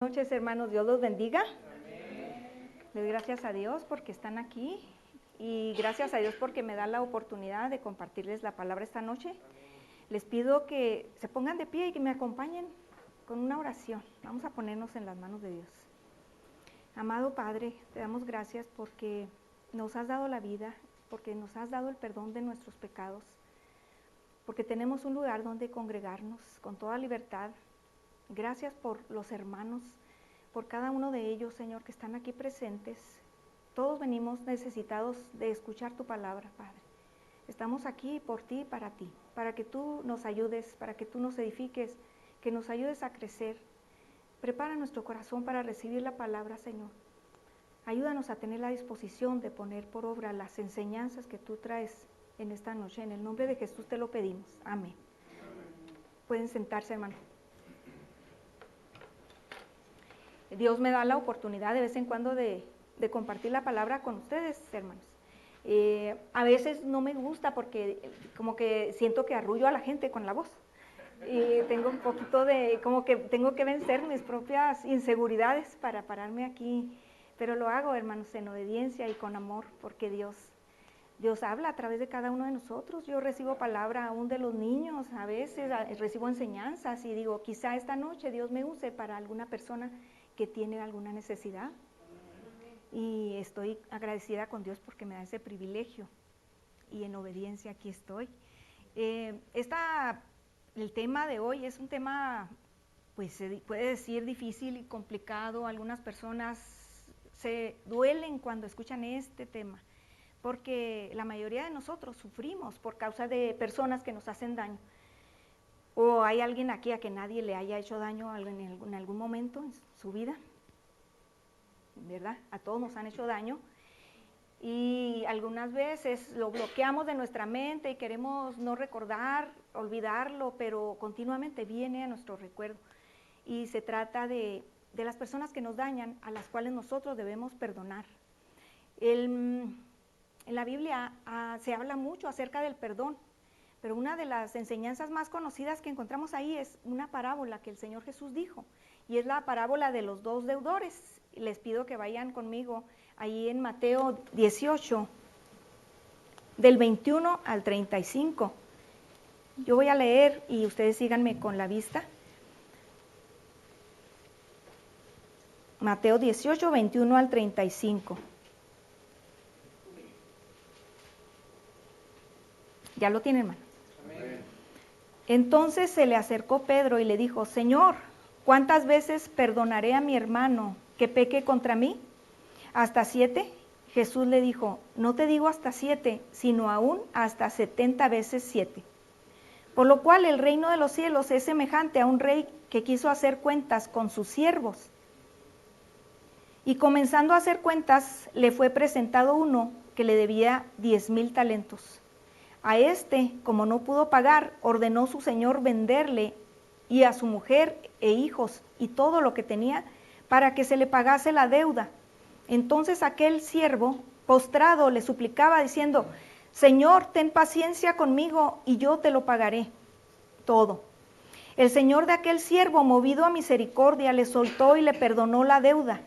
Buenas noches, hermanos, Dios los bendiga. Le doy gracias a Dios porque están aquí y gracias a Dios porque me da la oportunidad de compartirles la palabra esta noche. Les pido que se pongan de pie y que me acompañen con una oración. Vamos a ponernos en las manos de Dios. Amado Padre, te damos gracias porque nos has dado la vida, porque nos has dado el perdón de nuestros pecados, porque tenemos un lugar donde congregarnos con toda libertad. Gracias por los hermanos, por cada uno de ellos, Señor, que están aquí presentes. Todos venimos necesitados de escuchar tu palabra, Padre. Estamos aquí por ti y para ti, para que tú nos ayudes, para que tú nos edifiques, que nos ayudes a crecer. Prepara nuestro corazón para recibir la palabra, Señor. Ayúdanos a tener la disposición de poner por obra las enseñanzas que tú traes en esta noche. En el nombre de Jesús te lo pedimos. Amén. Pueden sentarse, hermano. Dios me da la oportunidad de vez en cuando de compartir la palabra con ustedes, hermanos. A veces no me gusta porque como que siento que arrullo a la gente con la voz. Y tengo un poquito de, como que tengo que vencer mis propias inseguridades para pararme aquí. Pero lo hago, hermanos, en obediencia y con amor, porque Dios habla a través de cada uno de nosotros. Yo recibo palabra aún de los niños, a veces recibo enseñanzas y digo, quizá esta noche Dios me use para alguna persona que tiene alguna necesidad. Y estoy agradecida con Dios porque me da ese privilegio y en obediencia aquí estoy. El tema de hoy es un tema, pues se puede decir difícil y complicado. Algunas personas se duelen cuando escuchan este tema, porque la mayoría de nosotros sufrimos por causa de personas que nos hacen daño. ¿O hay alguien aquí a que nadie le haya hecho daño en algún momento en su vida? ¿Verdad? A todos nos han hecho daño. Y algunas veces lo bloqueamos de nuestra mente y queremos no recordar, olvidarlo, pero continuamente viene a nuestro recuerdo. Y se trata de las personas que nos dañan, a las cuales nosotros debemos perdonar. En la Biblia se habla mucho acerca del perdón. Pero una de las enseñanzas más conocidas que encontramos ahí es una parábola que el Señor Jesús dijo, y es la parábola de los dos deudores. Les pido que vayan conmigo ahí en Mateo 18, del 21 al 35. Yo voy a leer y ustedes síganme con la vista. Mateo 18, 21 al 35. ¿Ya lo tienen, hermano? Entonces se le acercó Pedro y le dijo, Señor, ¿cuántas veces perdonaré a mi hermano que peque contra mí? ¿Hasta 7? Jesús le dijo, no te digo hasta 7, sino aún hasta 70 veces 7. Por lo cual el reino de los cielos es semejante a un rey que quiso hacer cuentas con sus siervos. Y comenzando a hacer cuentas, le fue presentado uno que le debía 10,000 talentos. A este, como no pudo pagar, ordenó su señor venderle y a su mujer e hijos y todo lo que tenía para que se le pagase la deuda. Entonces aquel siervo, postrado, le suplicaba diciendo, Señor, ten paciencia conmigo y yo te lo pagaré todo. El señor de aquel siervo, movido a misericordia, le soltó y le perdonó la deuda.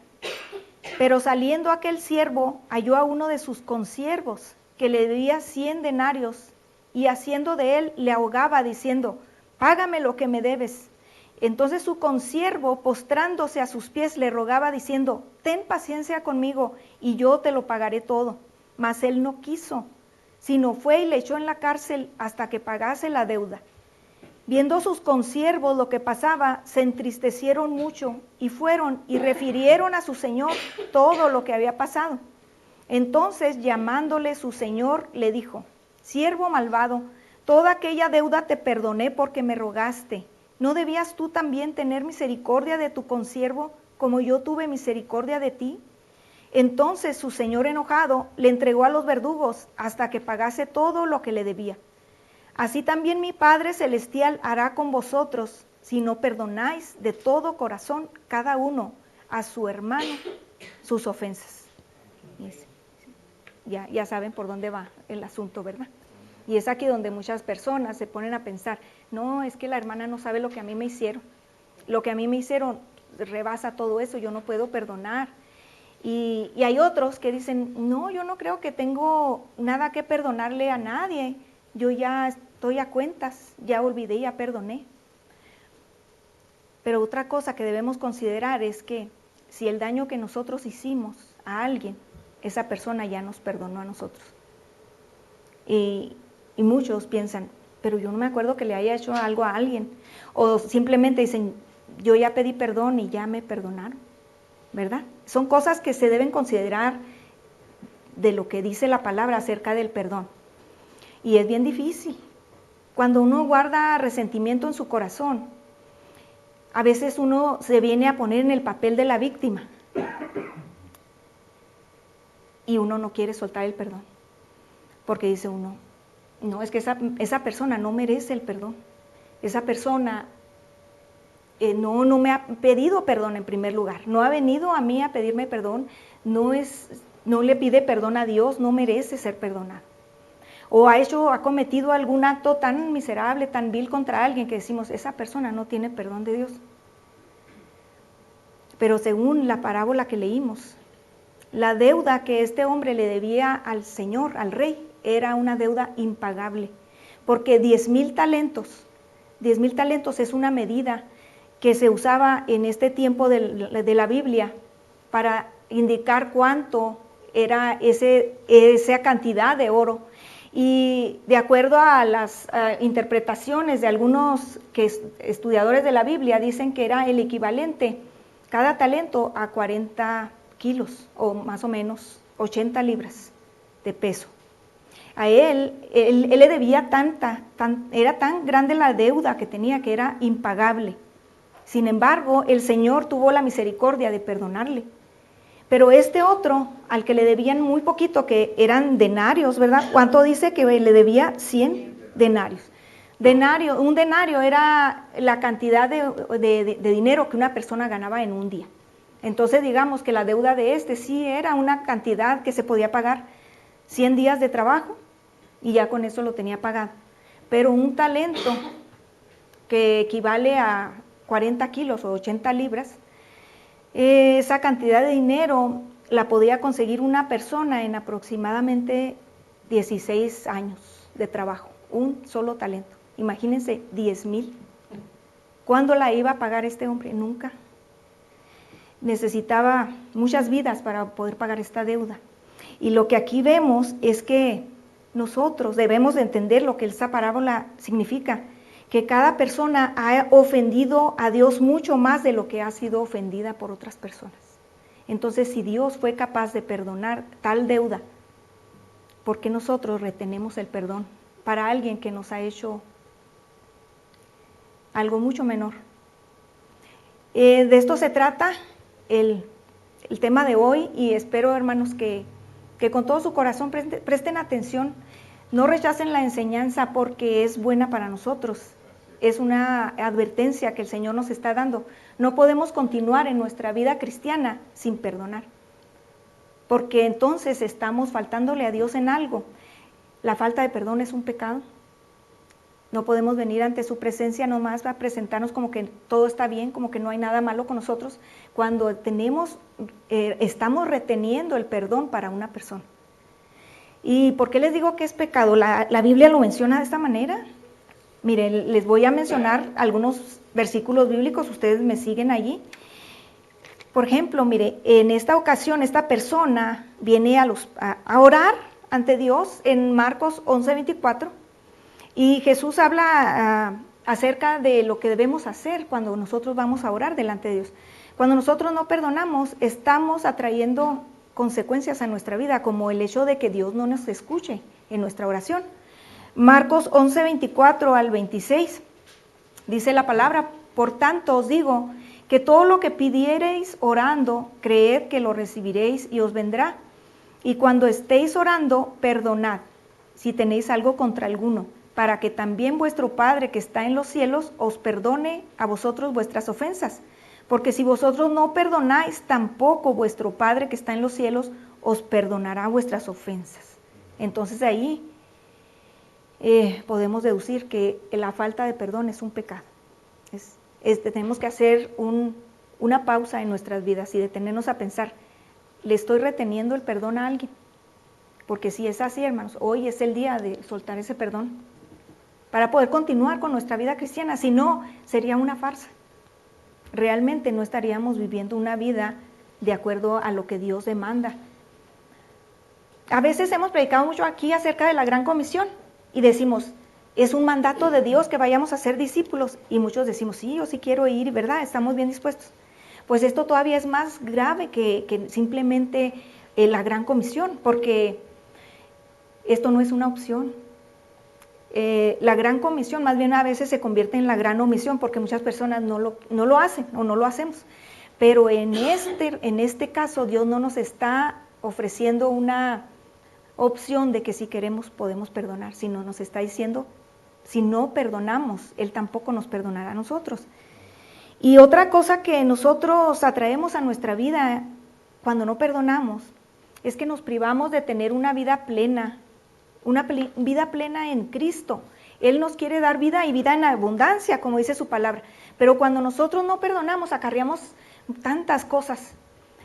Pero saliendo aquel siervo, halló a uno de sus consiervos, que le debía 100 denarios, y haciendo de él, le ahogaba, diciendo, págame lo que me debes. Entonces su consiervo, postrándose a sus pies, le rogaba, diciendo, ten paciencia conmigo, y yo te lo pagaré todo. Mas él no quiso, sino fue y le echó en la cárcel hasta que pagase la deuda. Viendo sus consiervos lo que pasaba, se entristecieron mucho, y fueron y refirieron a su señor todo lo que había pasado. Entonces, llamándole su señor, le dijo, siervo malvado, toda aquella deuda te perdoné porque me rogaste. ¿No debías tú también tener misericordia de tu consiervo, como yo tuve misericordia de ti? Entonces su señor enojado le entregó a los verdugos hasta que pagase todo lo que le debía. Así también mi Padre Celestial hará con vosotros, si no perdonáis de todo corazón cada uno a su hermano sus ofensas. Ya saben por dónde va el asunto, ¿verdad? Y es aquí donde muchas personas se ponen a pensar, no, es que la hermana no sabe lo que a mí me hicieron. Lo que a mí me hicieron rebasa todo eso, yo no puedo perdonar. Y hay otros que dicen, no, yo no creo que tengo nada que perdonarle a nadie, yo ya estoy a cuentas, ya olvidé, ya perdoné. Pero otra cosa que debemos considerar es que si el daño que nosotros hicimos a alguien, esa persona ya nos perdonó a nosotros. Y muchos piensan, pero yo no me acuerdo que le haya hecho algo a alguien. O simplemente dicen, yo ya pedí perdón y ya me perdonaron, ¿verdad? Son cosas que se deben considerar de lo que dice la palabra acerca del perdón. Y es bien difícil. Cuando uno guarda resentimiento en su corazón, a veces uno se viene a poner en el papel de la víctima y uno no quiere soltar el perdón, porque dice uno, no, es que esa persona no merece el perdón, esa persona no me ha pedido perdón en primer lugar, no ha venido a mí a pedirme perdón, no le pide perdón a Dios, no merece ser perdonado. O ha cometido algún acto tan miserable, tan vil contra alguien que decimos, esa persona no tiene perdón de Dios. Pero según la parábola que leímos, la deuda que este hombre le debía al Señor, al rey, era una deuda impagable, porque 10,000 talentos es una medida que se usaba en este tiempo de la Biblia para indicar cuánto era esa cantidad de oro. Y de acuerdo a las interpretaciones de algunos estudiadores de la Biblia, dicen que era el equivalente, cada talento, a 40 kilos o más o menos 80 libras de peso. A él le debía era tan grande la deuda que tenía que era impagable. Sin embargo, el Señor tuvo la misericordia de perdonarle. Pero este otro, al que le debían muy poquito, que eran denarios, ¿verdad? ¿Cuánto dice que le debía? 100 denarios. Un denario era la cantidad de dinero que una persona ganaba en un día. Entonces digamos que la deuda de sí era una cantidad que se podía pagar 100 días de trabajo y ya con eso lo tenía pagado. Pero un talento que equivale a 40 kilos o 80 libras, esa cantidad de dinero la podía conseguir una persona en aproximadamente 16 años de trabajo, un solo talento. Imagínense, 10,000. ¿Cuándo la iba a pagar este hombre? Nunca. Necesitaba muchas vidas para poder pagar esta deuda. Y lo que aquí vemos es que nosotros debemos de entender lo que esta parábola significa, que cada persona ha ofendido a Dios mucho más de lo que ha sido ofendida por otras personas. Entonces, si Dios fue capaz de perdonar tal deuda, ¿por qué nosotros retenemos el perdón para alguien que nos ha hecho algo mucho menor? De esto se trata el tema de hoy, y espero, hermanos, que con todo su corazón presten atención, no rechacen la enseñanza porque es buena para nosotros. Es una advertencia que el Señor nos está dando. No podemos continuar en nuestra vida cristiana sin perdonar, porque entonces estamos faltándole a Dios en algo. La falta de perdón es un pecado. No podemos venir ante su presencia nomás a presentarnos como que todo está bien, como que no hay nada malo con nosotros, cuando estamos reteniendo el perdón para una persona. ¿Y por qué les digo que es pecado? La Biblia lo menciona de esta manera. Miren, les voy a mencionar algunos versículos bíblicos, ustedes me siguen allí. Por ejemplo, mire, en esta ocasión esta persona viene a orar ante Dios en Marcos 11:24, y Jesús habla acerca de lo que debemos hacer cuando nosotros vamos a orar delante de Dios. Cuando nosotros no perdonamos, estamos atrayendo consecuencias a nuestra vida, como el hecho de que Dios no nos escuche en nuestra oración. Marcos 11:24 al 26, dice la palabra: por tanto os digo que todo lo que pidiereis orando, creed que lo recibiréis y os vendrá. Y cuando estéis orando, perdonad, si tenéis algo contra alguno, para que también vuestro Padre que está en los cielos os perdone a vosotros vuestras ofensas. Porque si vosotros no perdonáis, tampoco vuestro Padre que está en los cielos os perdonará vuestras ofensas. Entonces ahí podemos deducir que la falta de perdón es un pecado. Tenemos que hacer un una pausa en nuestras vidas y detenernos a pensar, ¿le estoy reteniendo el perdón a alguien? Porque si es así, hermanos, hoy es el día de soltar ese perdón para poder continuar con nuestra vida cristiana. Si no, sería una farsa. Realmente no estaríamos viviendo una vida de acuerdo a lo que Dios demanda. A veces hemos predicado mucho aquí acerca de la Gran Comisión y decimos, es un mandato de Dios que vayamos a ser discípulos. Y muchos decimos, sí, yo sí quiero ir, ¿verdad? Estamos bien dispuestos. Pues esto todavía es más grave que simplemente la Gran Comisión, porque esto no es una opción. La Gran Comisión más bien a veces se convierte en la Gran Omisión, porque muchas personas no lo hacen o no lo hacemos. Pero en este caso Dios no nos está ofreciendo una opción de que si queremos podemos perdonar, sino nos está diciendo, si no perdonamos, Él tampoco nos perdonará a nosotros. Y otra cosa que nosotros atraemos a nuestra vida cuando no perdonamos, es que nos privamos de tener una vida plena, vida plena en Cristo. Él nos quiere dar vida y vida en abundancia, como dice su palabra. Pero cuando nosotros no perdonamos, acarreamos tantas cosas,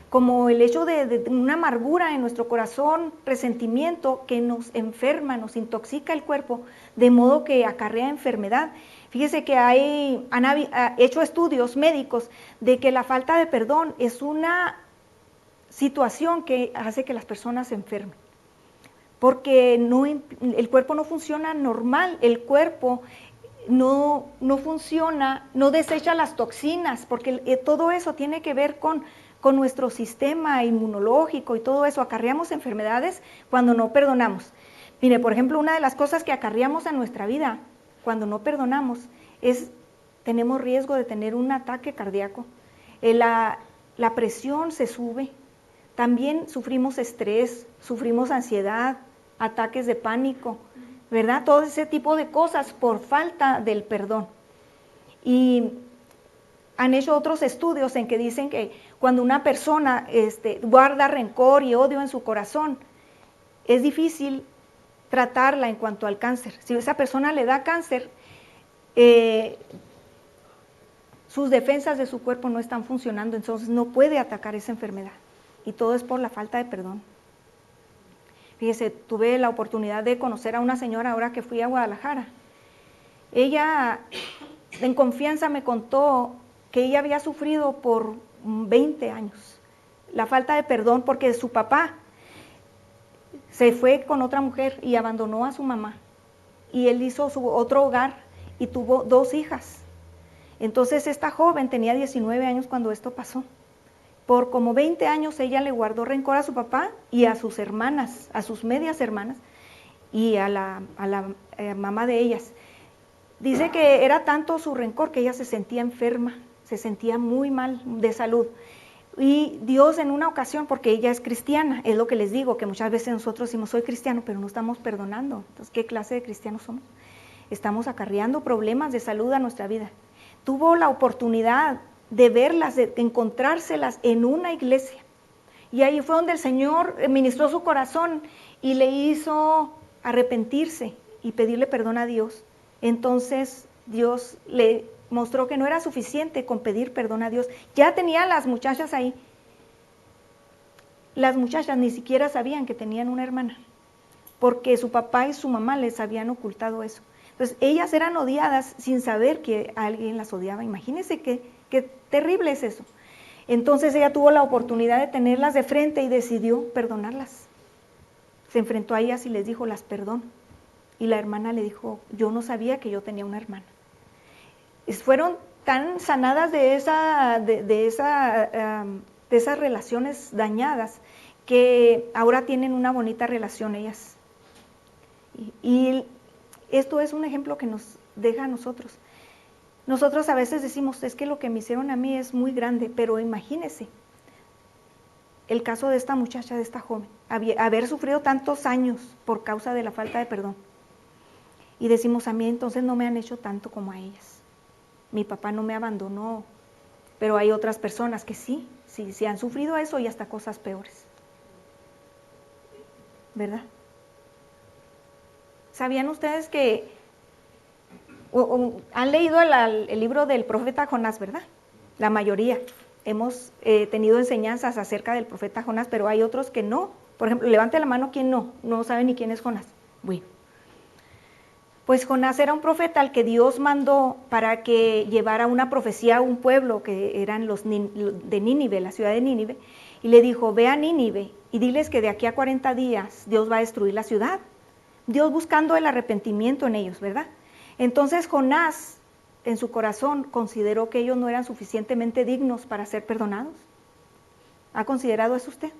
como el hecho de una amargura en nuestro corazón, resentimiento que nos enferma, nos intoxica el cuerpo, de modo que acarrea enfermedad. Fíjese que han hecho estudios médicos de que la falta de perdón es una situación que hace que las personas se enfermen, porque el cuerpo no funciona normal, el cuerpo no funciona, no desecha las toxinas, porque todo eso tiene que ver con nuestro sistema inmunológico y todo eso. Acarreamos enfermedades cuando no perdonamos. Mire, por ejemplo, una de las cosas que acarreamos a nuestra vida cuando no perdonamos tenemos riesgo de tener un ataque cardíaco. La presión se sube. También sufrimos estrés, sufrimos ansiedad, ataques de pánico, ¿verdad? Todo ese tipo de cosas por falta del perdón. Y han hecho otros estudios en que dicen que cuando una persona guarda rencor y odio en su corazón, es difícil tratarla en cuanto al cáncer. Si esa persona le da cáncer, sus defensas de su cuerpo no están funcionando, entonces no puede atacar esa enfermedad. Y todo es por la falta de perdón. Fíjese, tuve la oportunidad de conocer a una señora ahora que fui a Guadalajara. Ella, en confianza, me contó que ella había sufrido por 20 años la falta de perdón, porque su papá se fue con otra mujer y abandonó a su mamá. Y él hizo su otro hogar y tuvo 2 hijas. Entonces esta joven tenía 19 años cuando esto pasó. Por como 20 años ella le guardó rencor a su papá y a sus hermanas, a sus medias hermanas y a la mamá de ellas. Dice que era tanto su rencor que ella se sentía enferma, se sentía muy mal de salud. Y Dios en una ocasión, porque ella es cristiana, es lo que les digo, que muchas veces nosotros decimos soy cristiano, pero no estamos perdonando. Entonces, ¿qué clase de cristianos somos? Estamos acarreando problemas de salud a nuestra vida. Tuvo la oportunidad de verlas, de encontrárselas en una iglesia. Y ahí fue donde el Señor ministró su corazón y le hizo arrepentirse y pedirle perdón a Dios. Entonces Dios le mostró que no era suficiente con pedir perdón a Dios. Ya tenía las muchachas ahí. Las muchachas ni siquiera sabían que tenían una hermana, porque su papá y su mamá les habían ocultado eso. Entonces ellas eran odiadas sin saber que alguien las odiaba. Imagínense qué terrible es eso. Entonces ella tuvo la oportunidad de tenerlas de frente y decidió perdonarlas. Se enfrentó a ellas y les dijo, las perdono. Y la hermana le dijo, yo no sabía que yo tenía una hermana. Fueron tan sanadas de esas relaciones dañadas que ahora tienen una bonita relación ellas. Y esto es un ejemplo que nos deja a nosotros. Nosotros a veces decimos, es que lo que me hicieron a mí es muy grande, pero imagínese el caso de esta muchacha, de esta joven, haber sufrido tantos años por causa de la falta de perdón. Y decimos, a mí entonces no me han hecho tanto como a ellas. Mi papá no me abandonó, pero hay otras personas que sí han sufrido eso y hasta cosas peores. ¿Verdad? ¿Sabían ustedes que han leído el libro del profeta Jonás, verdad? La mayoría. hemos tenido enseñanzas acerca del profeta Jonás, pero hay otros que no. Por ejemplo, levante la mano quien no sabe ni quién es Jonás. Bueno, pues Jonás era un profeta al que Dios mandó para que llevara una profecía a un pueblo que eran los de Nínive, la ciudad de Nínive, y le dijo, ve a Nínive y diles que de aquí a 40 días Dios va a destruir la ciudad. Dios buscando el arrepentimiento en ellos, ¿verdad? Entonces Jonás, en su corazón, consideró que ellos no eran suficientemente dignos para ser perdonados. ¿Ha considerado eso usted?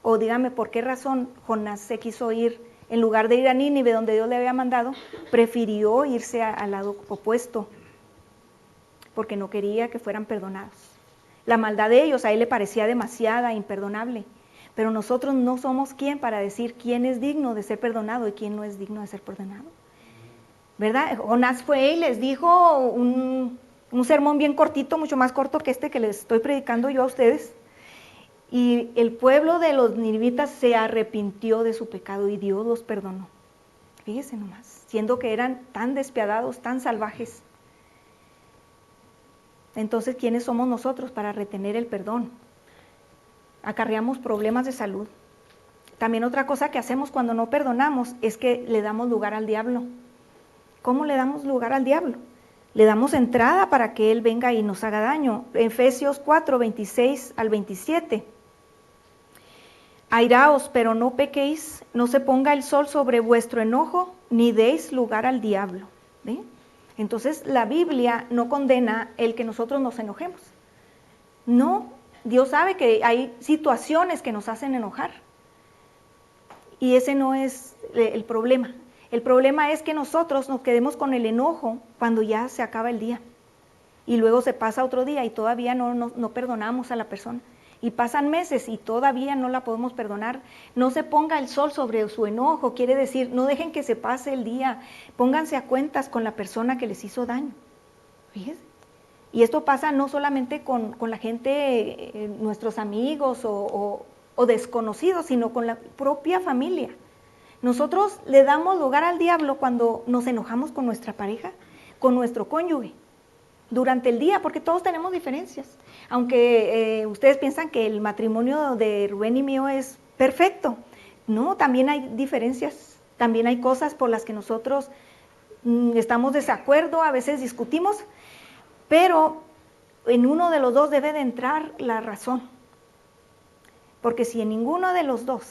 O dígame por qué razón Jonás se quiso ir, en lugar de ir a Nínive, donde Dios le había mandado, prefirió irse al lado opuesto, porque no quería que fueran perdonados. La maldad de ellos a él le parecía demasiada, imperdonable, pero nosotros no somos quien para decir quién es digno de ser perdonado y quién no es digno de ser perdonado. ¿Verdad? Jonás fue y les dijo un sermón bien cortito, mucho más corto que este que les estoy predicando yo a ustedes. Y el pueblo de los ninivitas se arrepintió de su pecado y Dios los perdonó. Fíjese nomás, siendo que eran tan despiadados, tan salvajes. Entonces, ¿quiénes somos nosotros para retener el perdón? Acarreamos problemas de salud. También otra cosa que hacemos cuando no perdonamos es que le damos lugar al diablo. ¿Cómo le damos lugar al diablo? Le damos entrada para que él venga y nos haga daño. Efesios 4, 26 al 27. Airaos, pero no pequéis, no se ponga el sol sobre vuestro enojo, ni deis lugar al diablo. ¿Ve? Entonces la Biblia no condena el que nosotros nos enojemos. No, Dios sabe que hay situaciones que nos hacen enojar. Y ese no es el problema. El problema es que nosotros nos quedemos con el enojo cuando ya se acaba el día. Y luego se pasa otro día y todavía no perdonamos a la persona. Y pasan meses y todavía no la podemos perdonar. No se ponga el sol sobre su enojo, quiere decir, no dejen que se pase el día. Pónganse a cuentas con la persona que les hizo daño. Fíjense. Y esto pasa no solamente con la gente, nuestros amigos o desconocidos, sino con la propia familia. Nosotros le damos lugar al diablo cuando nos enojamos con nuestra pareja, con nuestro cónyuge, durante el día, porque todos tenemos diferencias. Aunque ustedes piensan que el matrimonio de Rubén y mío es perfecto, no, también hay diferencias, también hay cosas por las que nosotros estamos de desacuerdo, a veces discutimos, pero en uno de los dos debe de entrar la razón, porque si en ninguno de los dos,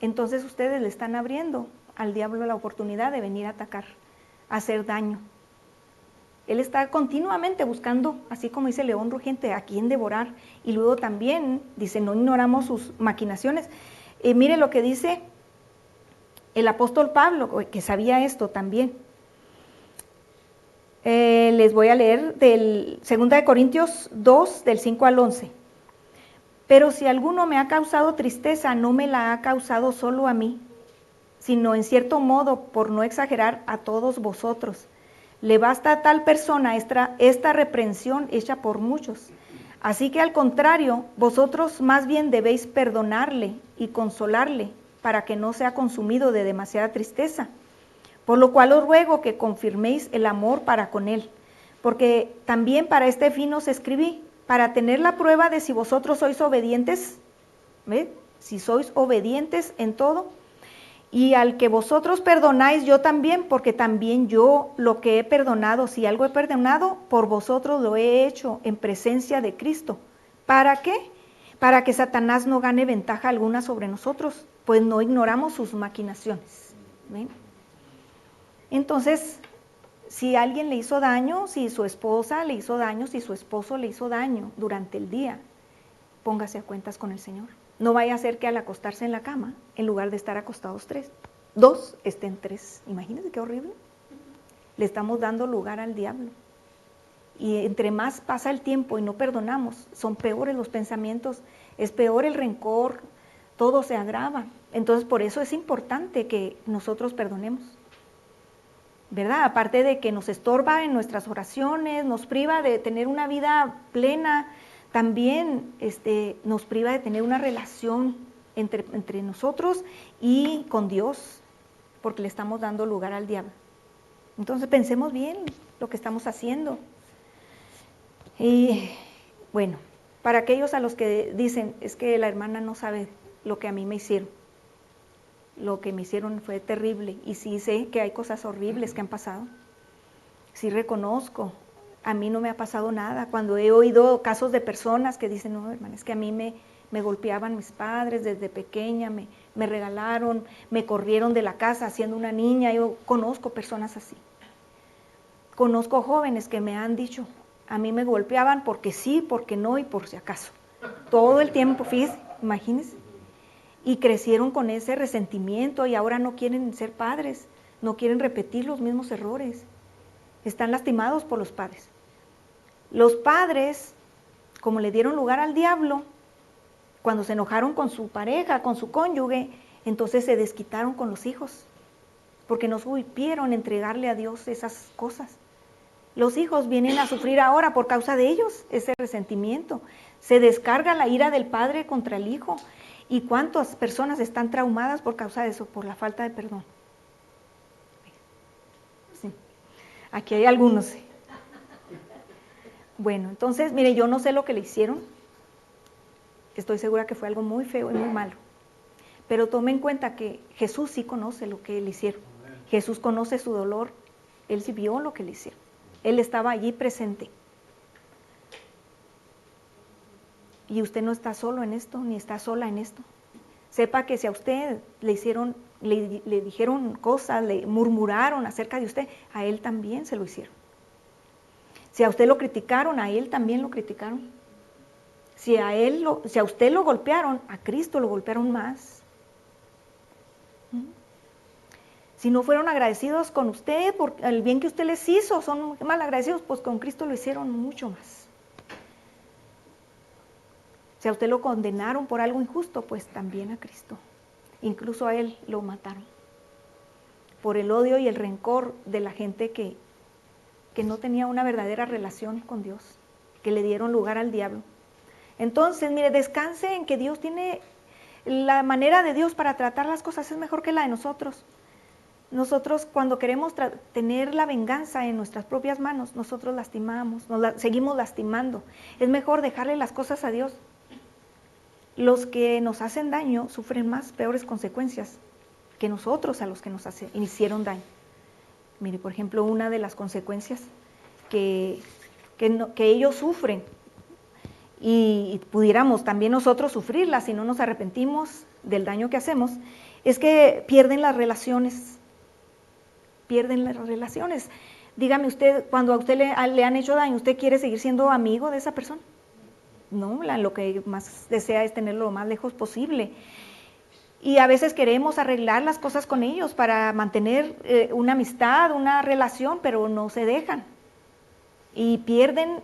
entonces ustedes le están abriendo al diablo la oportunidad de venir a atacar, a hacer daño. Él está continuamente buscando, así como dice León Rugiente, a quién devorar. Y luego también dice, no ignoramos sus maquinaciones. Mire lo que dice el apóstol Pablo, que sabía esto también. Les voy a leer del 2 Corintios 2, del 5 al 11. Pero si alguno me ha causado tristeza, no me la ha causado solo a mí, sino en cierto modo, por no exagerar, a todos vosotros. Le basta a tal persona esta reprensión hecha por muchos. Así que al contrario, vosotros más bien debéis perdonarle y consolarle para que no sea consumido de demasiada tristeza. Por lo cual os ruego que confirméis el amor para con él, porque también para este fin os escribí, para tener la prueba de si vosotros sois obedientes, ¿ve? Si sois obedientes en todo. Y al que vosotros perdonáis, yo también, porque también yo lo que he perdonado, si algo he perdonado, por vosotros lo he hecho en presencia de Cristo. ¿Para qué? Para que Satanás no gane ventaja alguna sobre nosotros, pues no ignoramos sus maquinaciones. ¿Ven? Entonces, si alguien le hizo daño, si su esposa le hizo daño, si su esposo le hizo daño durante el día, póngase a cuentas con el Señor. No vaya a ser que al acostarse en la cama, en lugar de estar acostados 2, estén 3. Imagínense qué horrible. Le estamos dando lugar al diablo. Y entre más pasa el tiempo y no perdonamos, son peores los pensamientos, es peor el rencor, todo se agrava. Entonces, por eso es importante que nosotros perdonemos. ¿Verdad? Aparte de que nos estorba en nuestras oraciones, nos priva de tener una vida plena, también nos priva de tener una relación entre nosotros y con Dios, porque le estamos dando lugar al diablo. Entonces pensemos bien lo que estamos haciendo. Y bueno, Para aquellos a los que dicen, es que la hermana no sabe lo que a mí me hicieron. Lo que me hicieron fue terrible, y sí sé que hay cosas horribles que han pasado. Sí reconozco, a mí no me ha pasado nada. Cuando he oído casos de personas que dicen, no, hermana, es que a mí me golpeaban mis padres desde pequeña, me regalaron, me corrieron de la casa siendo una niña. Yo conozco personas así. Conozco jóvenes que me han dicho, a mí me golpeaban porque sí, porque no y por si acaso. Todo el tiempo, fíjese, imagínense. Y crecieron con ese resentimiento y ahora no quieren ser padres, no quieren repetir los mismos errores. Están lastimados por los padres. Los padres, como le dieron lugar al diablo, cuando se enojaron con su pareja, con su cónyuge, entonces se desquitaron con los hijos, porque no supieron entregarle a Dios esas cosas. Los hijos vienen a sufrir ahora por causa de ellos, ese resentimiento. Se descarga la ira del padre contra el hijo. ¿Y cuántas personas están traumadas por causa de eso, por la falta de perdón? Sí. Aquí hay algunos. Bueno, entonces, mire, yo no sé lo que le hicieron. Estoy segura que fue algo muy feo y muy malo. Pero tome en cuenta que Jesús sí conoce lo que le hicieron. Jesús conoce su dolor. Él sí vio lo que le hicieron. Él estaba allí presente. Y usted no está solo en esto, ni está sola en esto. Sepa que si a usted le dijeron cosas, le murmuraron acerca de usted, a él también se lo hicieron. Si a usted lo criticaron, a él también lo criticaron. Si a usted lo golpearon, a Cristo lo golpearon más. Si no fueron agradecidos con usted por el bien que usted les hizo, son mal agradecidos, pues con Cristo lo hicieron mucho más. Si a usted lo condenaron por algo injusto, pues también a Cristo. Incluso a él lo mataron. Por el odio y el rencor de la gente que no tenía una verdadera relación con Dios, que le dieron lugar al diablo. Entonces, mire, descanse en que Dios tiene, la manera de Dios para tratar las cosas es mejor que la de nosotros. Nosotros cuando queremos tener la venganza en nuestras propias manos, nosotros lastimamos, seguimos lastimando. Es mejor dejarle las cosas a Dios. Los que nos hacen daño sufren más, peores consecuencias que nosotros a los que nos hicieron daño. Mire, por ejemplo, una de las consecuencias que ellos sufren, y pudiéramos también nosotros sufrirlas si no nos arrepentimos del daño que hacemos, es que pierden las relaciones. Pierden las relaciones. Dígame usted, cuando a usted le han hecho daño, ¿usted quiere seguir siendo amigo de esa persona? No, lo que más desea es tenerlo lo más lejos posible. Y a veces queremos arreglar las cosas con ellos para mantener una amistad, una relación, pero no se dejan. Y pierden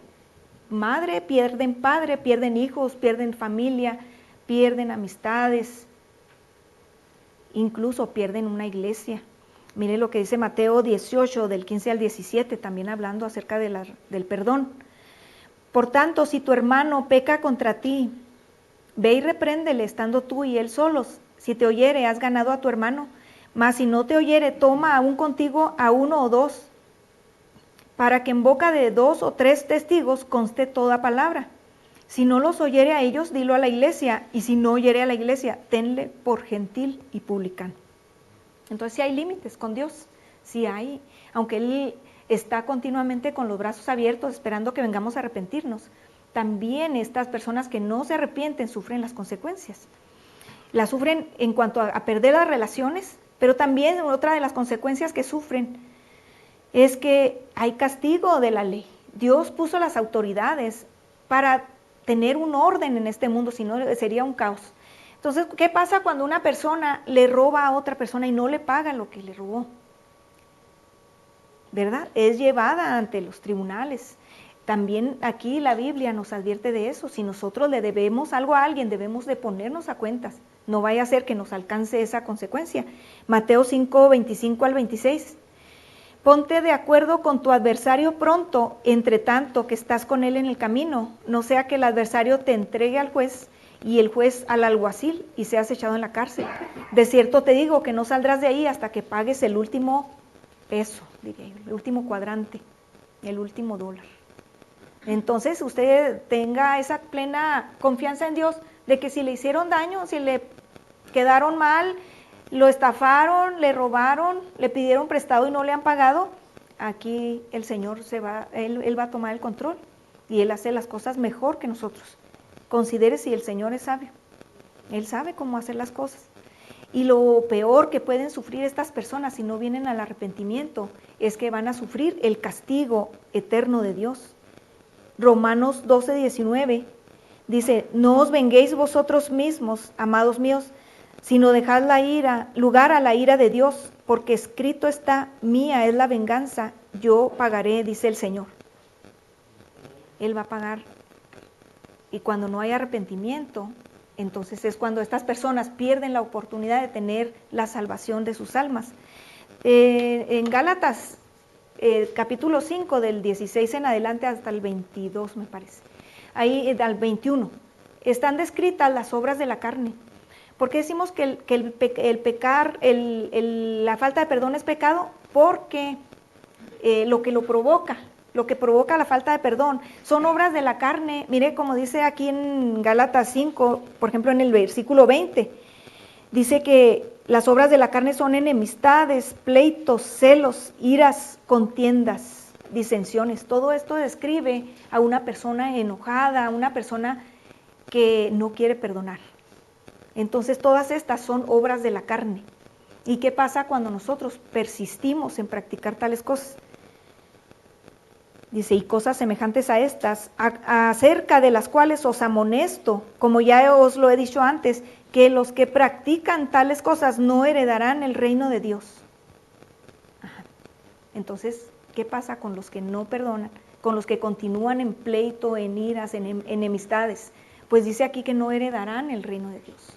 madre, pierden padre, pierden hijos, pierden familia, pierden amistades, incluso pierden una iglesia. Mire lo que dice Mateo 18, del 15 al 17, también hablando acerca del perdón. Por tanto, si tu hermano peca contra ti, ve y repréndele estando tú y él solos. Si te oyere, has ganado a tu hermano. Mas si no te oyere, toma aún contigo a uno o dos, para que en boca de 2 o 3 testigos conste toda palabra. Si no los oyere a ellos, dilo a la iglesia, y si no oyere a la iglesia, tenle por gentil y publicano. Entonces sí hay límites con Dios, sí hay, aunque Él está continuamente con los brazos abiertos esperando que vengamos a arrepentirnos. También estas personas que no se arrepienten sufren las consecuencias. Las sufren en cuanto a perder las relaciones, pero también otra de las consecuencias que sufren es que hay castigo de la ley. Dios puso las autoridades para tener un orden en este mundo, si no sería un caos. Entonces, ¿qué pasa cuando una persona le roba a otra persona y no le paga lo que le robó? ¿Verdad? Es llevada ante los tribunales. También aquí la Biblia nos advierte de eso. Si nosotros le debemos algo a alguien, debemos de ponernos a cuentas. No vaya a ser que nos alcance esa consecuencia. Mateo 5, 25 al 26. Ponte de acuerdo con tu adversario pronto, entre tanto que estás con él en el camino, no sea que el adversario te entregue al juez y el juez al alguacil y seas echado en la cárcel. De cierto te digo que no saldrás de ahí hasta que pagues el último peso, diría yo, el último cuadrante, el último dólar. Entonces usted tenga esa plena confianza en Dios de que si le hicieron daño, si le quedaron mal, lo estafaron, le robaron, le pidieron prestado y no le han pagado, aquí el Señor Él va a tomar el control y Él hace las cosas mejor que nosotros. Considere si el Señor es sabio. Él sabe cómo hacer las cosas. Y lo peor que pueden sufrir estas personas si no vienen al arrepentimiento es que van a sufrir el castigo eterno de Dios. Romanos 12:19 dice, no os venguéis vosotros mismos, amados míos, sino dejad lugar a la ira de Dios, porque escrito está, mía es la venganza, yo pagaré, dice el Señor. Él va a pagar. Y cuando no hay arrepentimiento, entonces es cuando estas personas pierden la oportunidad de tener la salvación de sus almas. En Gálatas, capítulo 5, del 16 en adelante hasta el 22, me parece. Ahí al 21, están descritas las obras de la carne. ¿Por qué decimos que el pecar, la falta de perdón es pecado? Porque lo que provoca la falta de perdón, son obras de la carne. Mire como dice aquí en Gálatas 5, por ejemplo en el versículo 20, dice que las obras de la carne son enemistades, pleitos, celos, iras, contiendas, disensiones. Todo esto describe a una persona enojada, a una persona que no quiere perdonar. Entonces todas estas son obras de la carne. ¿Y qué pasa cuando nosotros persistimos en practicar tales cosas? Dice, y cosas semejantes a estas, acerca de las cuales os amonesto, como ya os lo he dicho antes, que los que practican tales cosas no heredarán el reino de Dios. Ajá. Entonces, ¿qué pasa con los que no perdonan? Con los que continúan en pleito, en iras, en enemistades. Pues dice aquí que no heredarán el reino de Dios.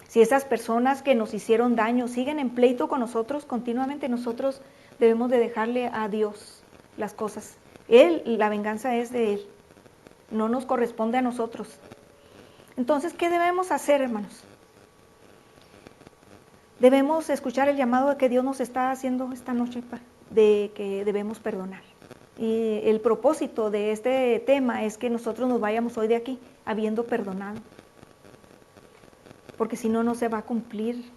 Si esas personas que nos hicieron daño siguen en pleito con nosotros, continuamente nosotros debemos de dejarle a Dios las cosas. La venganza es de Él, no nos corresponde a nosotros. Entonces, ¿qué debemos hacer, hermanos? Debemos escuchar el llamado que Dios nos está haciendo esta noche, de que debemos perdonar. Y el propósito de este tema es que nosotros nos vayamos hoy de aquí habiendo perdonado. Porque si no, no se va a cumplir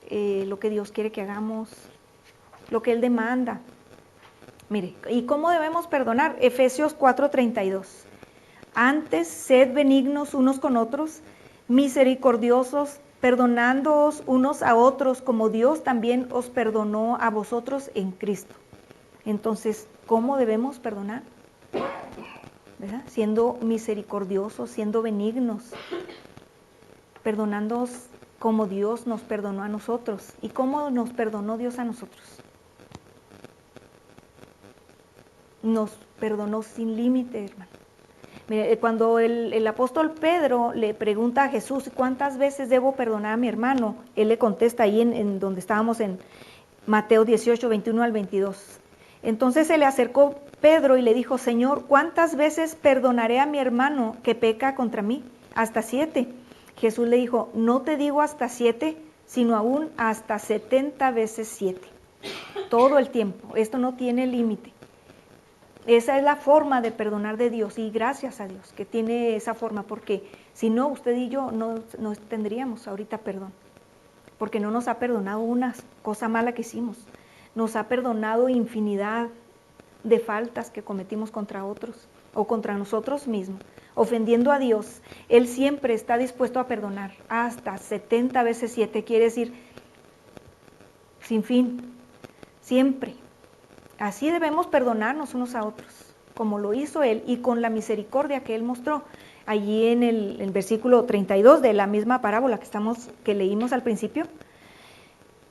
lo que Dios quiere que hagamos, lo que Él demanda. Mire, ¿y cómo debemos perdonar? Efesios 4:32. Antes, sed benignos unos con otros, misericordiosos, perdonándoos unos a otros, como Dios también os perdonó a vosotros en Cristo. Entonces, ¿cómo debemos perdonar? ¿Verdad? Siendo misericordiosos, siendo benignos, perdonándoos como Dios nos perdonó a nosotros. ¿Y cómo nos perdonó Dios a nosotros? Nos perdonó sin límite, hermano. Mire, cuando el apóstol Pedro le pregunta a Jesús, ¿cuántas veces debo perdonar a mi hermano? Él le contesta ahí en donde estábamos en Mateo 18, 21 al 22. Entonces se le acercó Pedro y le dijo, Señor, ¿cuántas veces perdonaré a mi hermano que peca contra mí? Hasta 7. Jesús le dijo, no te digo hasta 7, sino aún hasta 70 veces 7. Todo el tiempo, esto no tiene límite. Esa es la forma de perdonar de Dios y gracias a Dios que tiene esa forma, porque si no, usted y yo no tendríamos ahorita perdón, porque no nos ha perdonado una cosa mala que hicimos, nos ha perdonado infinidad de faltas que cometimos contra otros o contra nosotros mismos, ofendiendo a Dios. Él siempre está dispuesto a perdonar, hasta 70 veces 7, quiere decir sin fin, siempre. Así debemos perdonarnos unos a otros, como lo hizo Él y con la misericordia que Él mostró. Allí en el versículo 32 de la misma parábola que leímos al principio,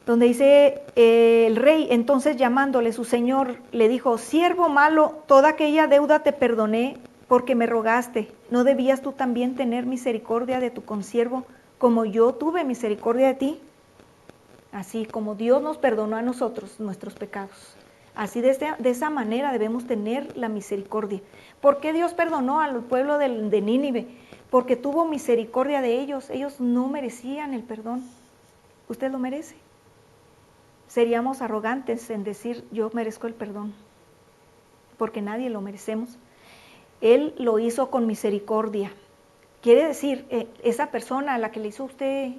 donde dice el rey, entonces llamándole su señor, le dijo, siervo malo, toda aquella deuda te perdoné porque me rogaste. ¿No debías tú también tener misericordia de tu consiervo como yo tuve misericordia de ti? Así como Dios nos perdonó a nosotros nuestros pecados. Así de esa manera debemos tener la misericordia. ¿Por qué Dios perdonó al pueblo de Nínive? Porque tuvo misericordia de ellos. Ellos no merecían el perdón. ¿Usted lo merece? Seríamos arrogantes en decir yo merezco el perdón, porque nadie lo merecemos. Él lo hizo con misericordia. Quiere decir, esa persona a la que le hizo usted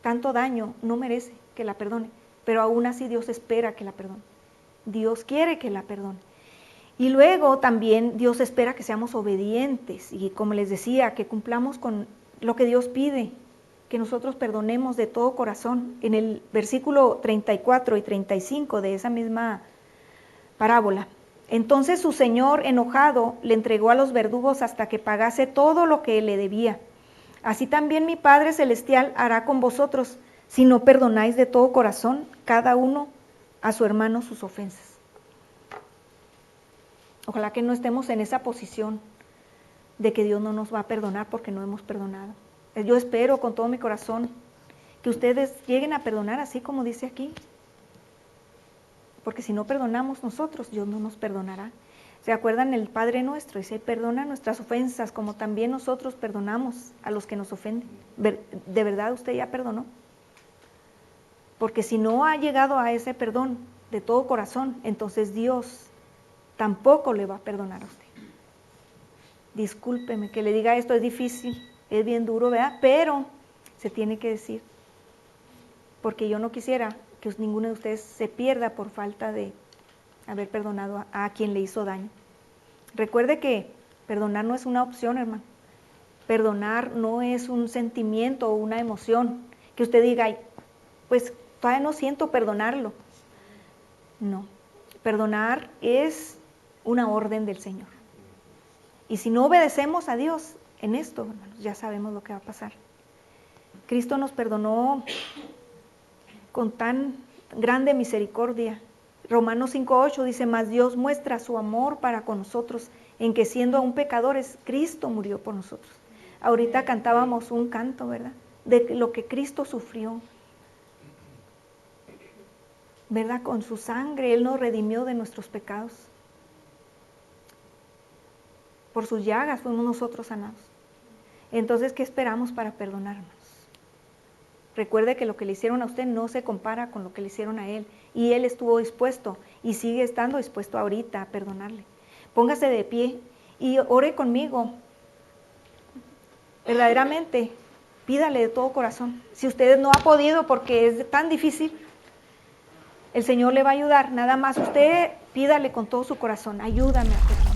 tanto daño no merece que la perdone, pero aún así Dios espera que la perdone. Dios quiere que la perdone. Y luego también Dios espera que seamos obedientes y, como les decía, que cumplamos con lo que Dios pide, que nosotros perdonemos de todo corazón. En el versículo 34 y 35 de esa misma parábola. Entonces su señor, enojado, le entregó a los verdugos hasta que pagase todo lo que le debía. Así también mi Padre Celestial hará con vosotros, si no perdonáis de todo corazón, cada uno a su hermano sus ofensas. Ojalá que no estemos en esa posición de que Dios no nos va a perdonar porque no hemos perdonado. Yo espero con todo mi corazón que ustedes lleguen a perdonar así como dice aquí. Porque si no perdonamos nosotros, Dios no nos perdonará. ¿Se acuerdan el Padre Nuestro? Dice, perdona nuestras ofensas como también nosotros perdonamos a los que nos ofenden. ¿De verdad usted ya perdonó? Porque si no ha llegado a ese perdón de todo corazón, entonces Dios tampoco le va a perdonar a usted. Discúlpeme que le diga esto, es difícil, es bien duro, ¿verdad? Pero se tiene que decir, porque yo no quisiera que ninguno de ustedes se pierda por falta de haber perdonado a quien le hizo daño. Recuerde que perdonar no es una opción, hermano. Perdonar no es un sentimiento o una emoción que usted diga, ay, pues todavía no siento perdonarlo. No, perdonar es una orden del Señor. Y si no obedecemos a Dios en esto, hermanos, ya sabemos lo que va a pasar. Cristo nos perdonó con tan grande misericordia. Romanos 5:8 dice, mas Dios muestra su amor para con nosotros, en que siendo aún pecadores, Cristo murió por nosotros. Ahorita cantábamos un canto, ¿verdad? De lo que Cristo sufrió. ¿Verdad? Con su sangre Él nos redimió de nuestros pecados. Por sus llagas fuimos nosotros sanados. Entonces, ¿qué esperamos para perdonarnos? Recuerde que lo que le hicieron a usted no se compara con lo que le hicieron a Él. Y Él estuvo dispuesto y sigue estando dispuesto ahorita a perdonarle. Póngase de pie y ore conmigo. Verdaderamente, pídale de todo corazón. Si usted no ha podido porque es tan difícil, el Señor le va a ayudar. Nada más usted pídale con todo su corazón. Ayúdame a perdonarle.